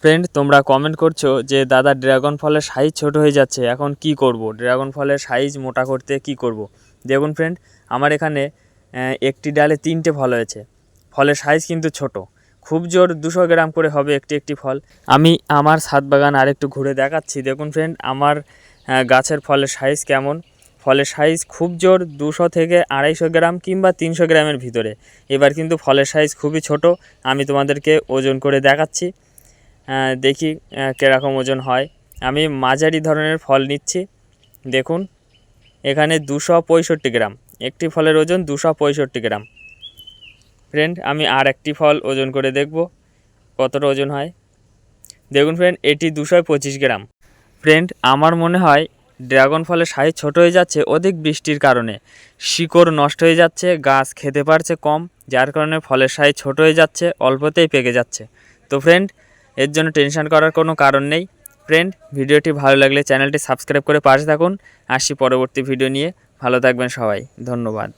Friend, তোমরা comment করছো যে দাদা ড্রাগন ফলের সাইজ ছোট হয়ে যাচ্ছে, এখন কি করব? ড্রাগন ফলের সাইজ মোটা করতে কি করব? দেখুন ফ্রেন্ড, আমার এখানে একটি ডালে 3টে ফল হয়েছে। ফলের সাইজ কিন্তু ছোট, খুব জোর 200 গ্রাম করে হবে একটি একটি ফল। আমি আমার ছাদ বাগান আরেকটু ঘুরে দেখাচ্ছি। দেখুন ফ্রেন্ড, আমার গাছের ফলের সাইজ কেমন। ফলের সাইজ খুব জোর 200 থেকে 250 গ্রাম কিংবা 300 গ্রামের ভিতরে। এবার কিন্তু ফলের সাইজ খুবই ছোট। আমি তোমাদেরকে ওজন করে দেখাচ্ছি, দেখি কীরকম ওজন হয়। আমি মাঝারি ধরনের ফল নিচ্ছি। দেখুন, এখানে 265 গ্রাম, একটি ফলের ওজন 265 গ্রাম। ফ্রেন্ড, আমি আর একটি ফল ওজন করে দেখব কতটা ওজন হয়। দেখুন ফ্রেন্ড, এটি 225 গ্রাম। ফ্রেন্ড, আমার মনে হয় ড্রাগন ফলের সাইজ ছোট হয়ে যাচ্ছে অধিক বৃষ্টির কারণে। শিকড় নষ্ট হয়ে যাচ্ছে, গাছ খেতে পারছে কম, যার কারণে ফলের সাইজ ছোট হয়ে যাচ্ছে, অল্পতেই পেকে যাচ্ছে। তো ফ্রেন্ড, এর জন্য টেনশন করার কোনো কারণ নেই। ফ্রেন্ড, ভিডিওটি ভালো লাগলে চ্যানেলটি সাবস্ক্রাইব করে পাশে থাকুন। আসছি পরবর্তী ভিডিও নিয়ে। ভালো থাকবেন সবাই, ধন্যবাদ।